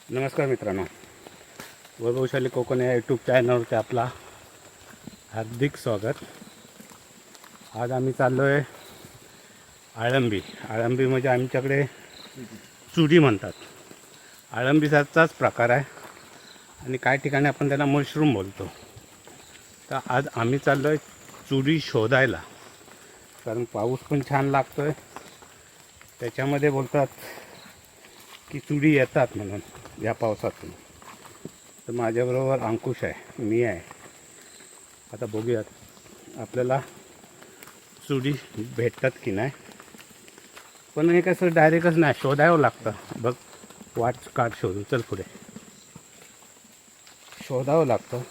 नमस्कार मित्रांनो, वैभवशाली कोकण या यूट्यूब चॅनलवरती आपला हार्दिक स्वागत. आज आम्ही चाललो आहे आळंबी. आळंबी म्हणजे आमच्याकडे चुडी म्हणतात. आळंबीचाच प्रकार आहे आणि काही ठिकाणी आपण त्याला मशरूम बोलतो. तर आज आम्ही चाललो आहे चुडी शोधायला, कारण पाऊस पण छान लागतो आहे. त्याच्यामध्ये बोलतात की चुडी येतात म्हणून या पावसातून. तर माझ्याबरोबर अंकुश आहे, मी आहे. आता बघूयात आपल्याला चुडी भेटतात की नाही. पण हे कसं डायरेक्टच नाही, शोधावं लागतं. बघ, वाट काढ, शोधू, चल पुढे. शोधावं लागतं.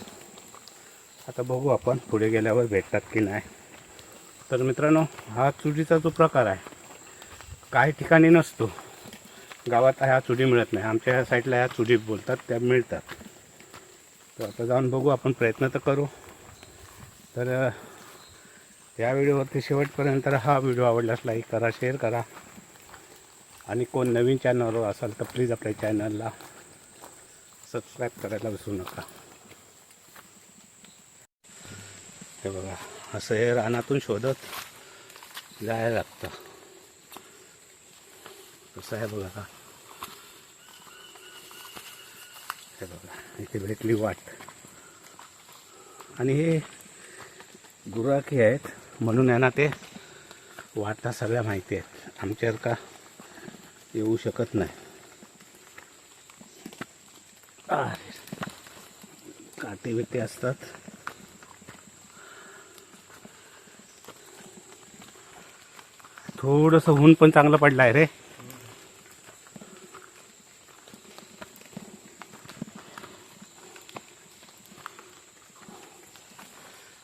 आता बघू आपण पुढे गेल्यावर भेटतात की नाही. तर मित्रांनो, हा चुडीचा जो प्रकार आहे काही ठिकाणी नसतो. गावात ह्या चुडी मिळत नाही. आमच्या ह्या साईडला ह्या चुडी बोलतात, त्या मिळतात. तर आता जाऊन बघू आपण, प्रयत्न तर करू. तर या व्हिडिओवरती शेवटपर्यंत हा व्हिडिओ आवडल्यास लाईक करा, शेअर करा. आणि कोण नवीन चॅनलवर असाल तर प्लीज आपल्या चॅनलला सबस्क्राईब करायला विसरू नका. हे बघा, असं हे रानातून शोधत जायला लागतं. कसं आहे बघा का. हे बघा, इथे भेटली वाट. आणि हे गुराखी आहेत म्हणून यांना ते वाटा सगळ्या माहिती आहेत. आमच्यासारखा येऊ शकत नाही. काटे बिटे असतात. थोडंसं ऊन पण चांगलं पडलं आहे रे.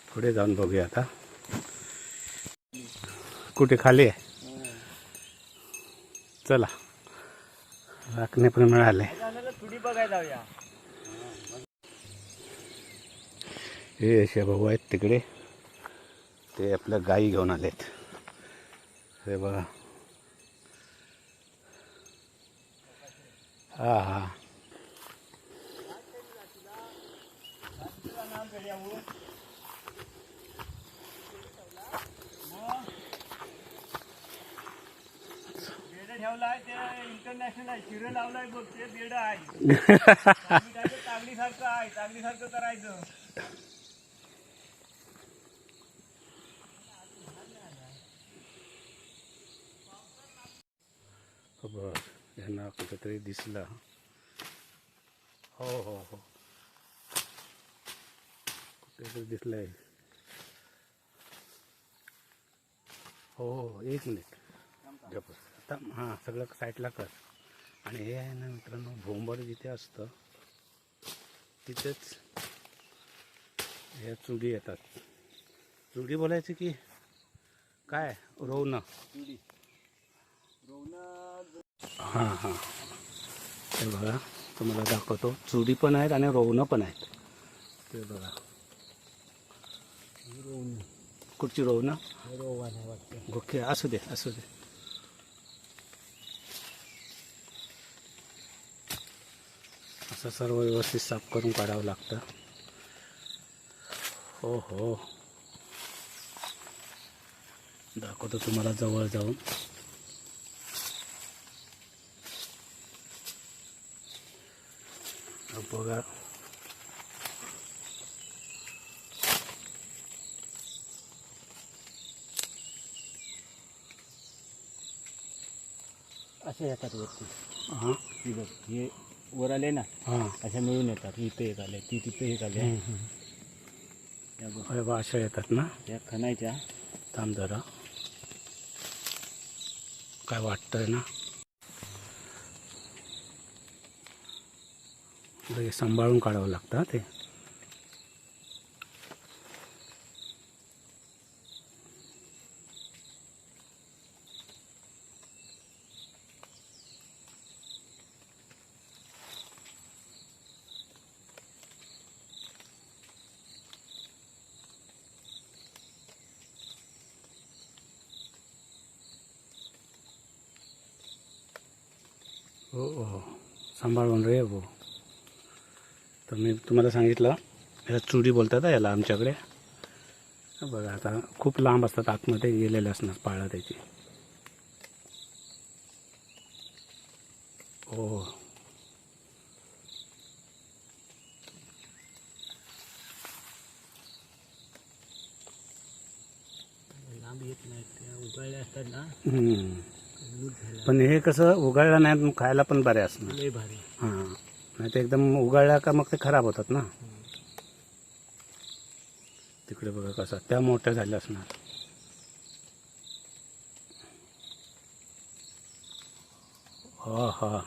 पुढे जाऊन बघूया आता. कुठे खाली आहे? चला, राखणे पण मिळाले. हे असे भाऊ आहेत तिकडे, ते आपल्या गाई घेऊन आलेत. हे बघा, हा हा. ठेवलाय ते इंटरनॅशनल आहे. शिरं लावलाय बघ, ते बेड आहे. तागडीसारखं आहे, तागडीसारखं करायचं. बरं, यांना कुठेतरी दिसलं. हो हो हो, कुठेतरी दिसलंय. हो हो, एक मिनिट गप्प. आता हां, सगळं साईडला कर. आणि हे आहे ना मित्रांनो, भोंबड जिथे असतं तिथेच ह्या चुडी येतात. चुडी बोलायची की काय, रोवणं. हां हां, हे बघा, तुम्हाला दाखवतो. चुडी पण आहेत आणि रोवणं पण आहेत. ते बघा, कुठची रोवणं? ओके, असू दे असू दे. असं सर्व व्यवस्थित साफ करून काढावं लागतं. हो हो, दाखवतो तुम्हाला जवळ जाऊन. बघा, असे येतात वरती. हां ही बघ, हे वर आले ना, हां, अशा मिळून येतात. इथे एक आले, ती तिथे एक आले. या बघ, अरे वा, अशा येतात ना. या खणायच्या. थांब जरा, काय वाटतंय ना. हे सांभाळून काढावं लागतं ते. हो हो, सांभाळून रे भाऊ. तर मी तुम्हाला सांगितलं याला चुडी बोलतात हा याला आमच्याकडे. बघा आता खूप लांब असतात, आतमध्ये गेलेले असणार पाळा त्याची. हो लांब येत नाहीत, त्या उगाळल्या असतात ना, लूट झाला पण हे कसं उगाळलं नाही खायला पण बरे असणार. लय भारी. हां नाही ते एकदम उगाळल्या का मग ते खराब होतात ना. तिकडे बघा कसं त्या मोठ्या झाल्या असणार. हा हा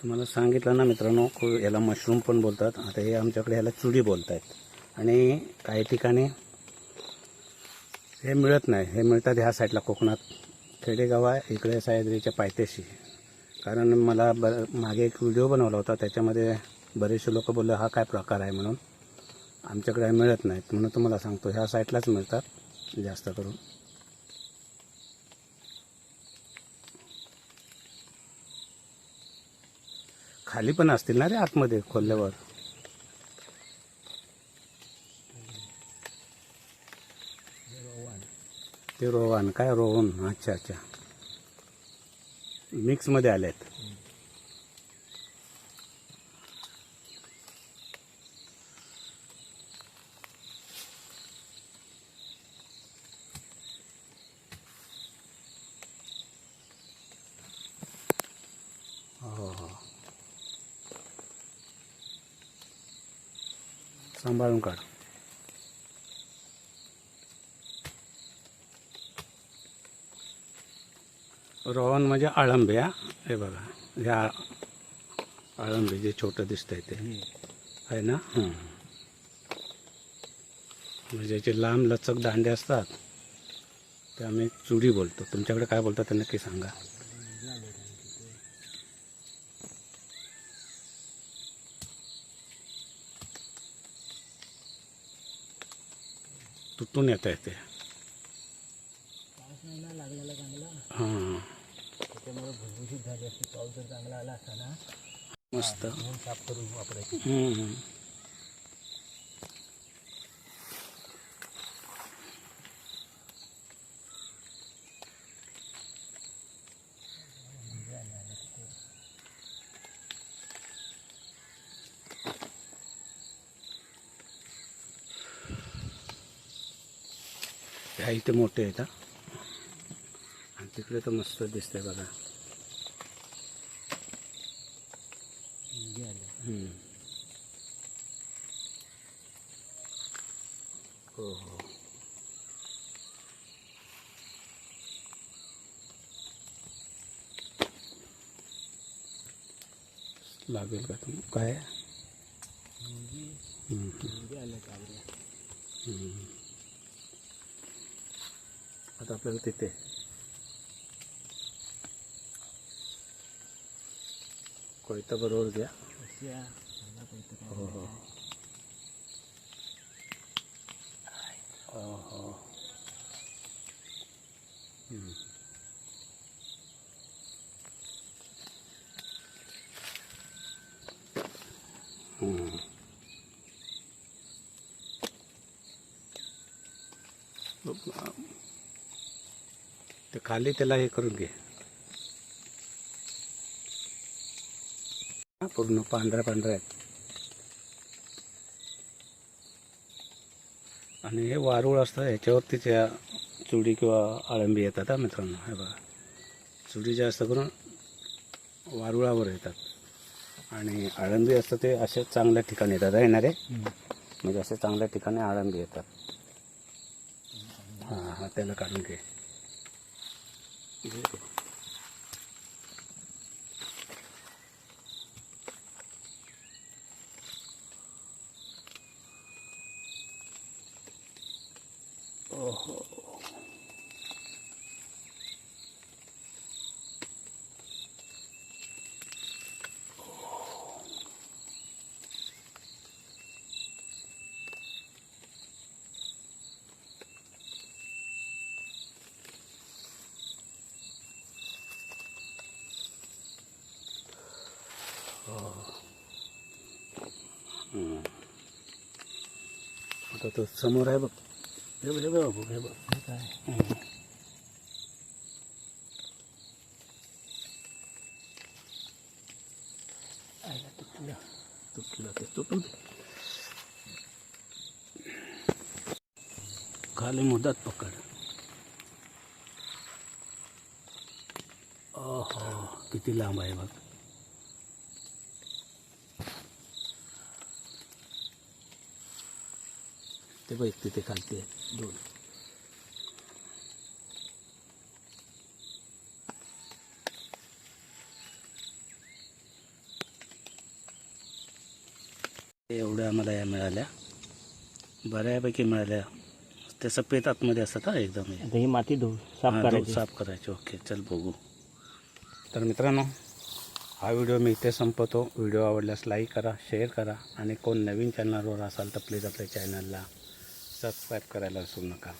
तुम्हाला सांगितलं ना मित्रांनो, याला मशरूम पण बोलतात. आता हे आमच्याकडे याला चुडी बोलत आहेत. आणि काही ठिकाणी हे मिळत नाही, हे मिळतात ह्या साईडला कोकणात. खेडेगाव आहे इकडे सह्याद्रीच्या पायथ्याशी. कारण मला मागे एक व्हिडिओ बनवला होता, त्याच्यामध्ये बरेचसे लोक बोलले हा काय प्रकार आहे म्हणून. आमच्याकडे मिळत नाहीत म्हणून तुम्हाला सांगतो, ह्या साईडलाच मिळतात जास्त करून. खाली पण असतील ना रे आतमध्ये खोलल्यावर. ते रोहन काय रोहन, अच्छा अच्छा मिक्समध्ये आलेत. हो हो सांभाळून काढ. रोहन म्हणजे अळंबे. हा हे बघा, ह्या अळंबे जे छोटं दिसतंय ते आहे ना. म्हणजे ज्याचे लांब लचक दांडे असतात ते आम्ही चुडी बोलतो. तुमच्याकडे काय बोलतात ते नक्की सांगा. तुटून येत आहे ते. पाऊस नाही ना लागलेला चांगला, हां त्याच्यामुळे भुसभुशीत झाली असती. पाऊस जर चांगला आला असता ना, मस्त. म्हणून साफ करून वापरायची. ह्या इथे मोठे आहेत हा. आणि तिकडे तर मस्त दिसतंय बघा. हो हो लागेल का तुम्ही काय. आता आपल्याला तिथे कोयता बरोबर घ्या. हो हो हो हो ते खाली त्याला हे करून घे. पूर्ण पांढऱ्या पांढऱ्या आहेत. आणि हे वारूळ असतं, ह्याच्यावरतीच या चुडी किंवा अळंबी येतात हा मित्रांनो. हे बघा, चुडी जास्त करून वारुळावर येतात. आणि अळंबी असतं ते असे चांगल्या ठिकाणी येतात आहे ना रे. म्हणजे असे चांगल्या ठिकाणी अळंबी येतात. हां हां त्याला काढून घे. ओहो आता तो समोर आहे बघ. हे बघ, हे बघ बाबू, हे बघ. हे काय आयला तुटलं. तुटलं ते तुटून दे. खाली मुदत पकड. ओहो किती लांब आहे बघ. ते बघ तिथे खालती आहे दोन. एवढ्या आम्हाला या मिळाल्या, बऱ्यापैकी मिळाल्या. ते सफेद आतमध्ये असतात हा एकदम. आता ही माती धुवून साफ हां, करायची. साफ करायचे. ओके चल बघू. तर मित्रांनो, हा व्हिडिओ मी इथे संपवतो. व्हिडिओ आवडल्यास लाईक करा, शेअर करा आणि कोण नवीन चॅनलवर असाल तर प्लीज आपल्या चॅनलला सबस्क्राईब करायला विसरू नका.